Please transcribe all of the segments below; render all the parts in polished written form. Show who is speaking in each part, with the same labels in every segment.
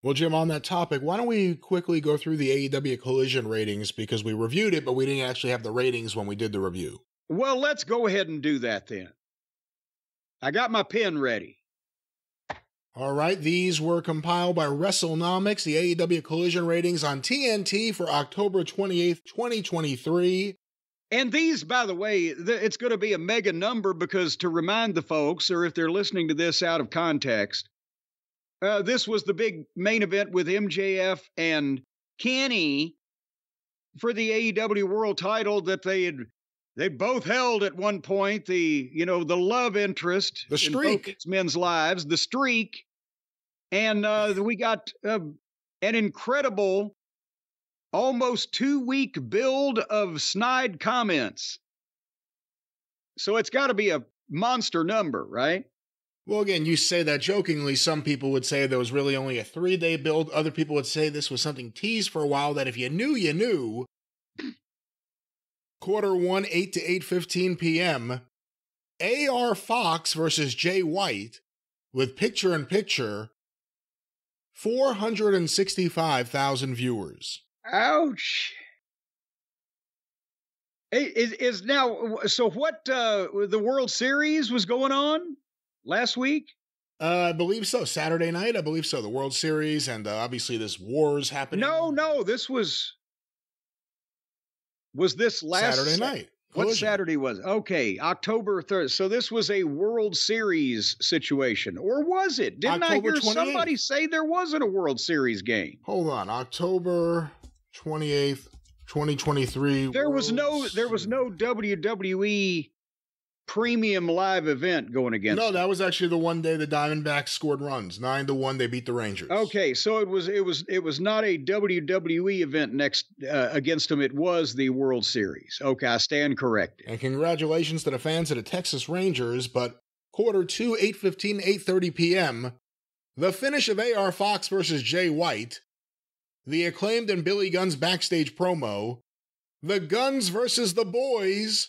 Speaker 1: Well, Jim, on that topic, why don't we quickly go through the AEW Collision ratings, because we reviewed it, but we didn't actually have the ratings when we did the review.
Speaker 2: Well, let's go ahead and do that then. I got my pen ready.
Speaker 1: All right, these were compiled by WrestleNomics, the AEW Collision ratings on TNT for October 28th, 2023.
Speaker 2: And these, by the way, it's going to be a mega number because, to remind the folks, or if they're listening to this out of context, this was the big main event with MJF and Kenny for the AEW World title that they both held at one point. The love interest,
Speaker 1: the streak,
Speaker 2: in both men's lives, the streak, and we got an incredible, almost 2-week build of snide comments. So it's got to be a monster number, right?
Speaker 1: Well, again, you say that jokingly. Some people would say there was really only a 3-day build. Other people would say this was something teased for a while, that if you knew, you knew. Quarter 1, 8 to 8:15 p.m. AR Fox versus Jay White with picture-in-picture, 465,000 viewers.
Speaker 2: Ouch. Is now, so what, the World Series was going on last week?
Speaker 1: I believe so. Saturday night, I believe so. The World Series, and obviously this war's happening.
Speaker 2: No, this was this last
Speaker 1: Saturday night?
Speaker 2: What Saturday was? Okay, October 3rd. So this was a World Series situation, or was it? Didn't
Speaker 1: October
Speaker 2: I hear
Speaker 1: 28th.
Speaker 2: Somebody say there wasn't a World Series game?
Speaker 1: Hold on, October 28th, 2023.
Speaker 2: There was no WWE premium live event going against.
Speaker 1: No, that was actually the one day the Diamondbacks scored runs. 9-1, they beat the Rangers.
Speaker 2: Okay, so it was not a WWE event against them. It was the World Series. Okay, I stand corrected.
Speaker 1: And congratulations to the fans of the Texas Rangers, but quarter 2, 8:15, 8:30 p.m., the finish of AR Fox versus Jay White, the Acclaimed and Billy Gunn's backstage promo, the Guns versus the Boys,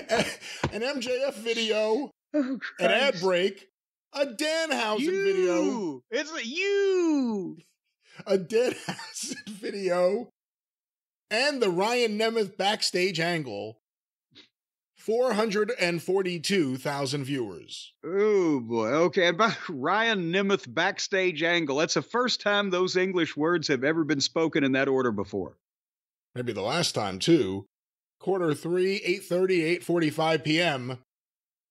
Speaker 1: an MJF video, an ad break, a Danhausen video.
Speaker 2: It's you!
Speaker 1: A Danhausen video, and the Ryan Nemeth backstage angle. 442,000 viewers.
Speaker 2: Oh, boy. Okay, about Ryan Nemeth backstage angle. That's the first time those English words have ever been spoken in that order before.
Speaker 1: Maybe the last time, too. Quarter 3, 8:30, 8:45 p.m.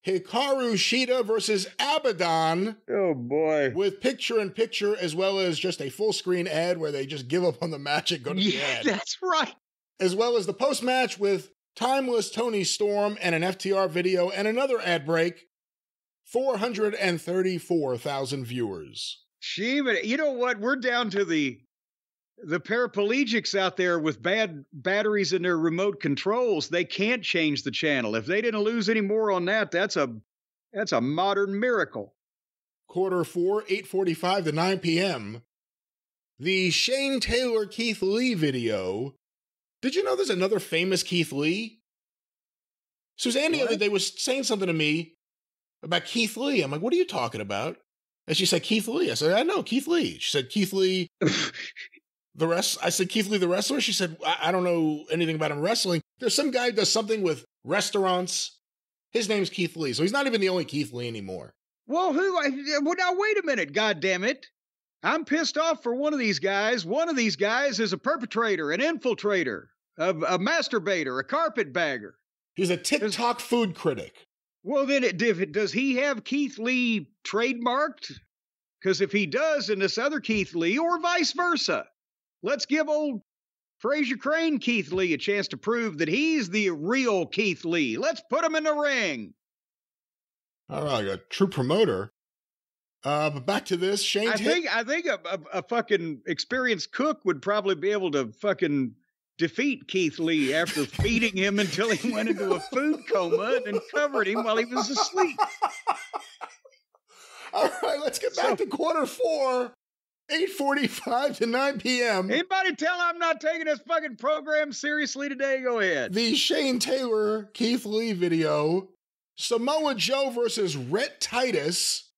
Speaker 1: Hikaru Shida versus Abaddon.
Speaker 2: Oh, boy.
Speaker 1: With picture-in-picture, as well as just a full-screen ad where they just give up on the match and go to the ad.
Speaker 2: That's right.
Speaker 1: As well as the post-match with Timeless Tony Storm and an FTR video and another ad break. 434,000 viewers.
Speaker 2: You know what? We're down to the paraplegics out there with bad batteries in their remote controls. They can't change the channel. If they didn't lose any more on that, that's a modern miracle.
Speaker 1: Quarter 4, 8:45 to 9 p.m. The Shane Taylor Keith Lee video. Did you know there's another famous Keith Lee? Suzanne the other day was saying something to me about Keith Lee. I'm like, what are you talking about? And she said, Keith Lee. I said, I know, Keith Lee. She said, Keith Lee, I said, Keith Lee, the wrestler? She said, I don't know anything about him wrestling. There's some guy who does something with restaurants. His name's Keith Lee. So he's not even the only Keith Lee anymore.
Speaker 2: Well, now wait a minute, goddammit. I'm pissed off for one of these guys. One of these guys is a perpetrator, an infiltrator, a masturbator, a carpetbagger.
Speaker 1: He's a TikTok food critic.
Speaker 2: Well, then, does he have Keith Lee trademarked? Because if he does, and this other Keith Lee, or vice versa, let's give old Fraser Crane Keith Lee a chance to prove that he's the real Keith Lee. Let's put him in the ring.
Speaker 1: All right, a true promoter. But back to this, Shane.
Speaker 2: I think a fucking experienced cook would probably be able to fucking defeat Keith Lee after feeding him until he went into a food coma and covered him while he was asleep.
Speaker 1: All right, let's get back to quarter 4, 8:45 to 9 p.m.
Speaker 2: Anybody tell I'm not taking this fucking program seriously today? Go ahead.
Speaker 1: The Shane Taylor Keith Lee video. Samoa Joe versus Rhett Titus.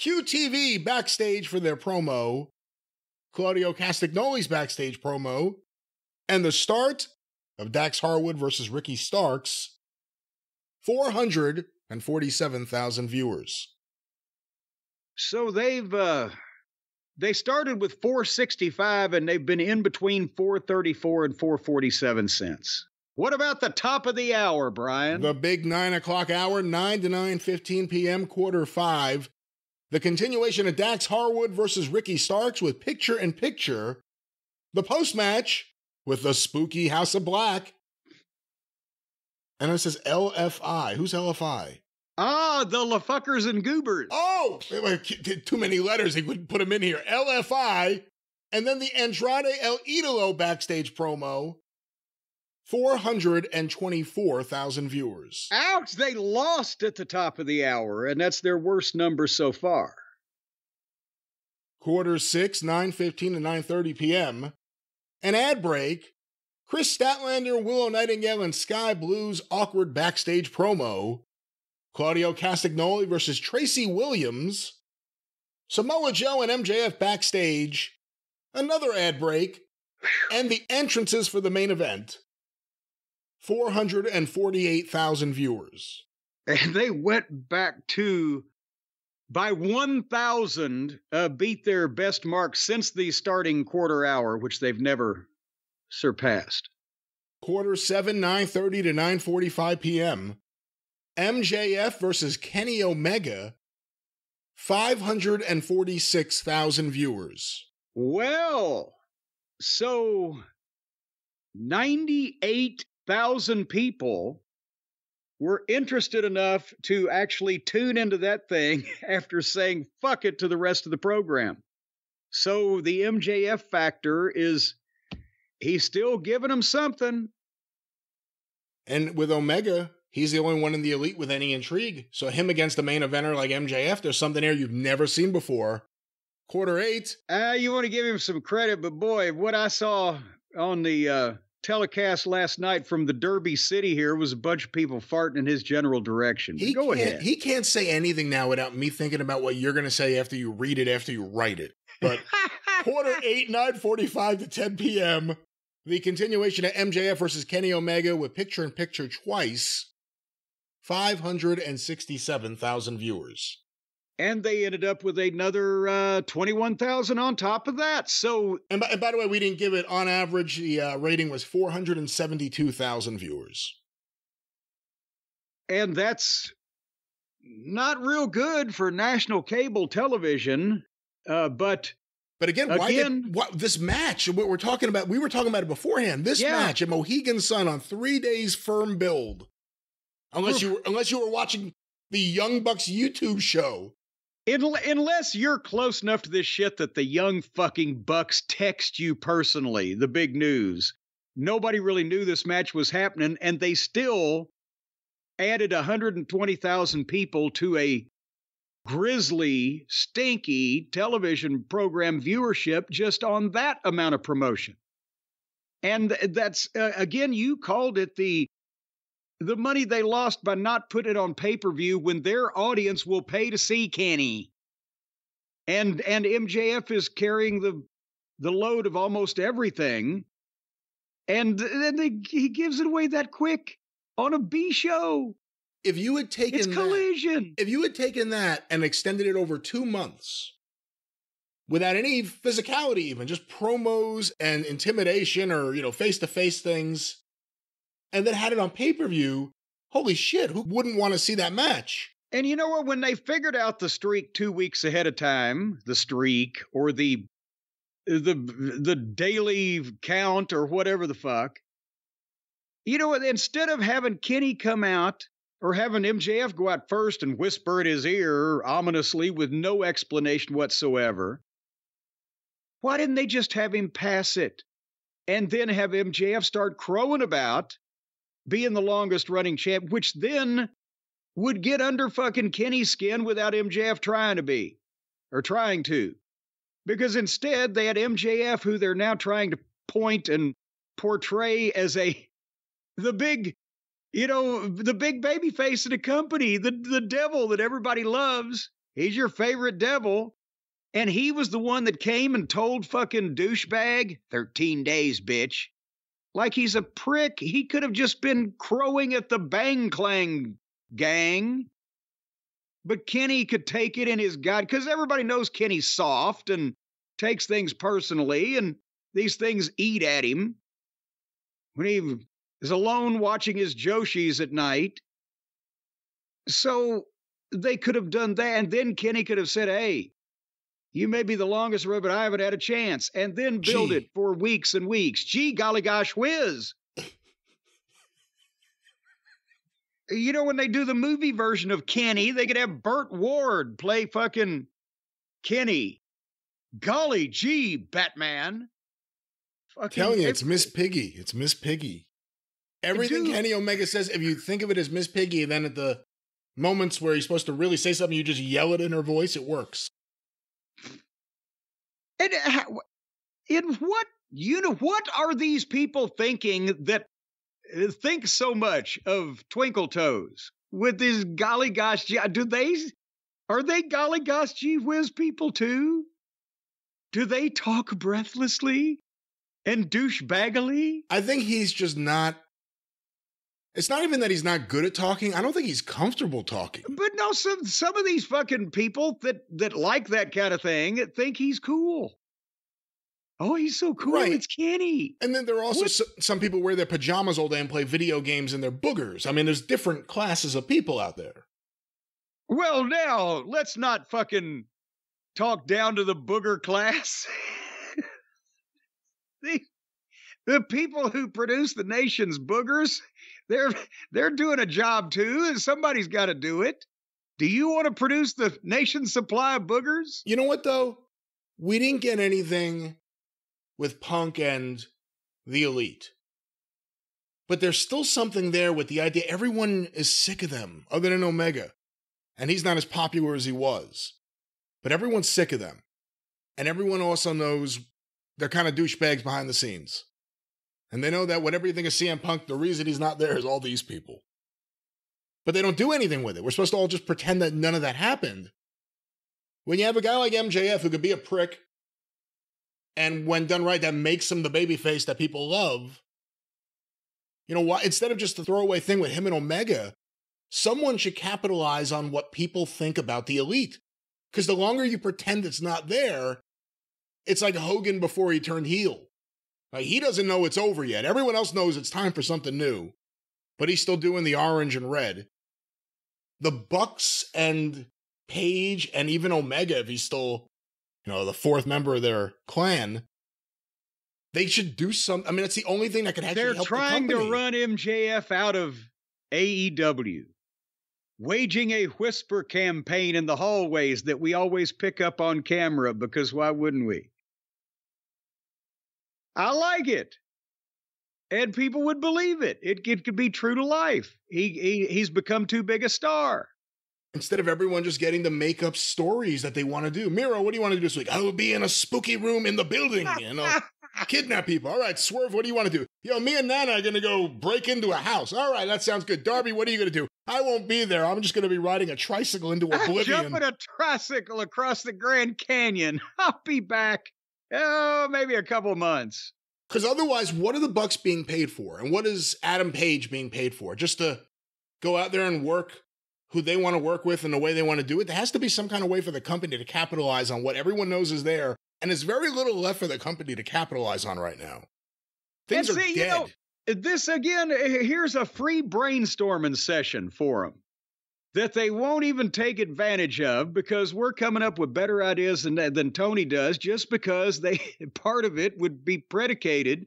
Speaker 1: QTV backstage for their promo, Claudio Castagnoli's backstage promo, and the start of Dax Harwood versus Ricky Starks, 447,000 viewers.
Speaker 2: So they started with 465 and they've been in between 434 and 447 cents. What about the top of the hour, Brian?
Speaker 1: The big 9 o'clock hour, 9 to 9:15 p.m., quarter 5. The continuation of Dax Harwood versus Ricky Starks with picture-in-picture. The post-match with the spooky House of Black. And it says LFI. Who's LFI?
Speaker 2: Ah, the LaFuckers and Goobers.
Speaker 1: Oh! Too many letters. He couldn't put them in here. LFI. And then the Andrade El Idolo backstage promo. 424,000 viewers.
Speaker 2: Ouch! They lost at the top of the hour, and that's their worst number so far.
Speaker 1: Quarter 6, 9:15 to 9:30 p.m. An ad break. Chris Statlander, Willow Nightingale, and Sky Blue's awkward backstage promo. Claudio Castagnoli versus Tracy Williams. Samoa Joe and MJF backstage. Another ad break. And the entrances for the main event. 448,000 viewers.
Speaker 2: And they went back to, by 1,000, beat their best mark since the starting quarter hour, which they've never surpassed.
Speaker 1: Quarter 7, 9:30 to 9:45 p.m. MJF versus Kenny Omega. 546,000 viewers.
Speaker 2: Well, so 98,000 people were interested enough to actually tune into that thing after saying fuck it to the rest of the program. So the MJF factor is, he's still giving them something.
Speaker 1: And with Omega, he's the only one in the elite with any intrigue. So him against a main eventer like MJF, there's something there you've never seen before. Quarter 8.
Speaker 2: You want to give him some credit, but boy, what I saw on the telecast last night from the Derby City here was a bunch of people farting in his general direction. Go ahead.
Speaker 1: He can't say anything now without me thinking about what you're going to say after you read it, after you write it. But quarter 8, 9:45 to 10 p.m., the continuation of MJF versus Kenny Omega with picture-in-picture twice, 567,000 viewers.
Speaker 2: And they ended up with another 21,000 on top of that. So,
Speaker 1: and by the way, we didn't give it on average. The rating was 472,000 viewers.
Speaker 2: And that's not real good for national cable television. But
Speaker 1: again, this match, what we're talking about, we were talking about it beforehand. This match at Mohegan Sun on 3 days firm build. Unless you were watching the Young Bucks YouTube show.
Speaker 2: Unless you're close enough to this shit that the Young fucking Bucks text you personally, the big news. Nobody really knew this match was happening, and they still added 120,000 people to a grisly, stinky television program viewership just on that amount of promotion. And that's, again, you called it the money they lost by not putting it on pay-per-view when their audience will pay to see Kenny. And MJF is carrying the load of almost everything. And then he gives it away that quick on a B show.
Speaker 1: If you had taken
Speaker 2: it's Collision.
Speaker 1: If you had taken that and extended it over 2 months without any physicality, even just promos and intimidation or, face-to-face things, and then had it on pay-per-view, holy shit, who wouldn't want to see that match?
Speaker 2: And you know what? When they figured out the streak 2 weeks ahead of time, the streak or the daily count or whatever the fuck, instead of having Kenny come out or having MJF go out first and whisper in his ear ominously with no explanation whatsoever, why didn't they just have him pass it and then have MJF start crowing about being the longest running champ, which then would get under fucking Kenny's skin without MJF trying to. Because instead they had MJF, who they're now trying to point and portray as the big baby face of the company, the devil that everybody loves. He's your favorite devil. And he was the one that came and told fucking douchebag, 13 days, bitch. Like he's a prick. He could have just been crowing at the Bang Clang gang. But Kenny could take it in his gut, because everybody knows Kenny's soft and takes things personally, and these things eat at him. When he is alone watching his Joshis at night. So they could have done that, and then Kenny could have said, hey, you may be the longest road, but I haven't had a chance, and then build it for weeks and weeks. Gee, golly gosh whiz. You know, when they do the movie version of Kenny, they could have Burt Ward play fucking Kenny. Golly gee, Batman.
Speaker 1: I'm telling you, it's Miss Piggy. It's Miss Piggy. Everything Kenny Omega says, if you think of it as Miss Piggy, then at the moments where he's supposed to really say something, you just yell it in her voice, it works.
Speaker 2: And in what are these people thinking that think so much of Twinkle Toes with these golly gosh? Are they golly gosh gee whiz people too? Do they talk breathlessly and douchebaggily?
Speaker 1: I think he's just not. It's not even that he's not good at talking. I don't think he's comfortable talking.
Speaker 2: But no, some of these fucking people that like that kind of thing think he's cool. Oh, he's so cool. Right. It's Kenny.
Speaker 1: And then there are also some people wear their pajamas all day and play video games in their boogers. I mean, there's different classes of people out there.
Speaker 2: Well, now, let's not fucking talk down to the booger class. The people who produce the nation's boogers, they're doing a job too, and somebody's got to do it. Do you want to produce the nation's supply of boogers?
Speaker 1: You know what, though? We didn't get anything with Punk and the Elite. But there's still something there with the idea everyone is sick of them, other than Omega. And he's not as popular as he was. But everyone's sick of them. And everyone also knows they're kind of douchebags behind the scenes. And they know that whatever you think of CM Punk, the reason he's not there is all these people. But they don't do anything with it. We're supposed to all just pretend that none of that happened. When you have a guy like MJF who could be a prick, and when done right, that makes him the babyface that people love, you know what? Instead of just the throwaway thing with him and Omega, someone should capitalize on what people think about the Elite. Because the longer you pretend it's not there, it's like Hogan before he turned heel. Like, he doesn't know it's over yet. Everyone else knows it's time for something new. But he's still doing the orange and red. The Bucks and Page and even Omega, if he's still, the fourth member of their clan, they should do something. I mean, it's the only thing that could actually help the company.
Speaker 2: They're trying to run MJF out of AEW. Waging a whisper campaign in the hallways that we always pick up on camera, because why wouldn't we? I like it. And people would believe it. It could be true to life. He's become too big a star.
Speaker 1: Instead of everyone just getting to make up stories that they want to do. Miro, what do you want to do this week? I will be in a spooky room in the building, kidnap people. All right, Swerve, what do you want to do? Me and Nana are going to go break into a house. All right, that sounds good. Darby, what are you going to do? I won't be there. I'm just going to be riding a tricycle into oblivion.
Speaker 2: Jumping a tricycle across the Grand Canyon. I'll be back. Oh, maybe a couple months.
Speaker 1: Because otherwise, what are the Bucks being paid for? And what is Adam Page being paid for? Just to go out there and work who they want to work with and the way they want to do it? There has to be some kind of way for the company to capitalize on what everyone knows is there. And there's very little left for the company to capitalize on right now. Things are dead.
Speaker 2: This, again, here's a free brainstorming session for them that they won't even take advantage of, because we're coming up with better ideas than Tony does, just because part of it would be predicated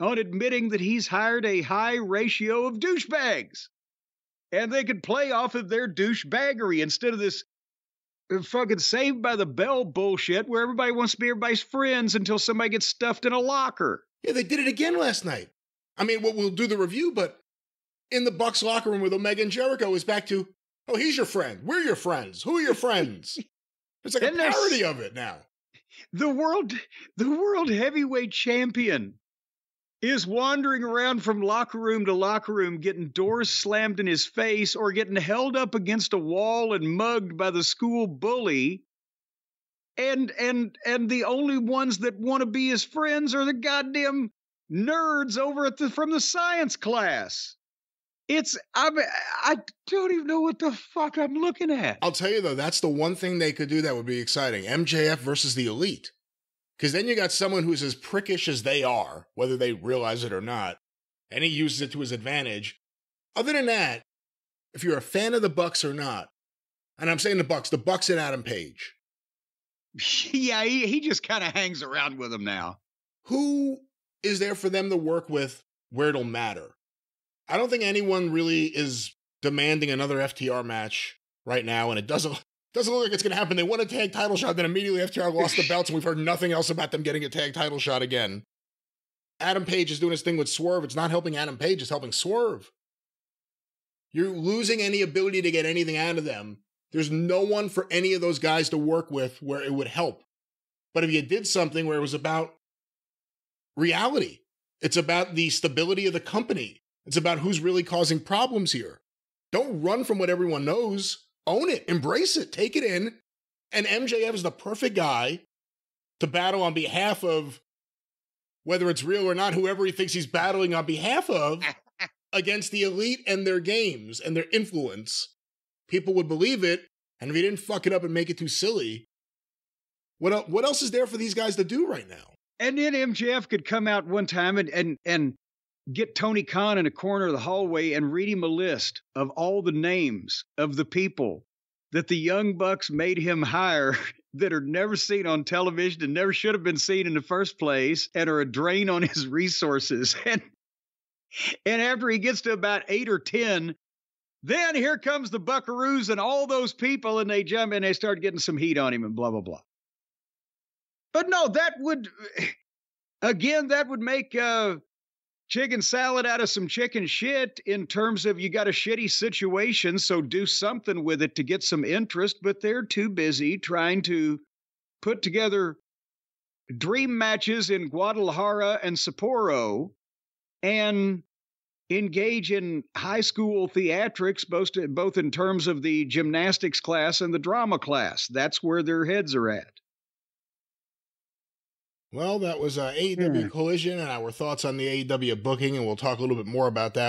Speaker 2: on admitting that he's hired a high ratio of douchebags. And they could play off of their douchebaggery instead of this fucking Saved by the Bell bullshit where everybody wants to be everybody's friends until somebody gets stuffed in a locker.
Speaker 1: Yeah, they did it again last night. I mean, we'll do the review, but in the Bucks locker room with Omega and Jericho is back to, oh, he's your friend. We're your friends. Who are your friends? It's like a parody of it now.
Speaker 2: The world heavyweight champion is wandering around from locker room to locker room, getting doors slammed in his face or getting held up against a wall and mugged by the school bully. And the only ones that want to be his friends are the goddamn nerds over at from the science class. I don't even know what the fuck I'm looking at.
Speaker 1: I'll tell you though, that's the one thing they could do that would be exciting. MJF versus the Elite. Because then you got someone who's as prickish as they are, whether they realize it or not, and he uses it to his advantage. Other than that, if you're a fan of the Bucks or not, and I'm saying the Bucks and Adam Page.
Speaker 2: Yeah, he just kind of hangs around with them now.
Speaker 1: Who is there for them to work with where it'll matter? I don't think anyone really is demanding another FTR match right now, and it doesn't look like it's going to happen. They won a tag title shot, then immediately FTR lost the belts, and we've heard nothing else about them getting a tag title shot again. Adam Page is doing his thing with Swerve. It's not helping Adam Page, it's helping Swerve. You're losing any ability to get anything out of them. There's no one for any of those guys to work with where it would help. But if you did something where it was about reality, it's about the stability of the company, it's about who's really causing problems here. Don't run from what everyone knows. Own it, embrace it, take it in. And MJF is the perfect guy to battle on behalf of, whether it's real or not, whoever he thinks he's battling on behalf of, against the Elite and their games and their influence. People would believe it, and if he didn't fuck it up and make it too silly, what else is there for these guys to do right now?
Speaker 2: And then MJF could come out one time and get Tony Khan in a corner of the hallway and read him a list of all the names of the people that the Young Bucks made him hire that are never seen on television and never should have been seen in the first place and are a drain on his resources. And after he gets to about 8 or 10, then here comes the Buckaroos and all those people, and they jump in, they start getting some heat on him and blah, blah, blah. But no, that would make chicken salad out of some chicken shit in terms of you got a shitty situation, so do something with it to get some interest, but they're too busy trying to put together dream matches in Guadalajara and Sapporo and engage in high school theatrics, both in terms of the gymnastics class and the drama class. That's where their heads are at.
Speaker 1: Well, that was AEW Collision and our thoughts on the AEW booking, and we'll talk a little bit more about that.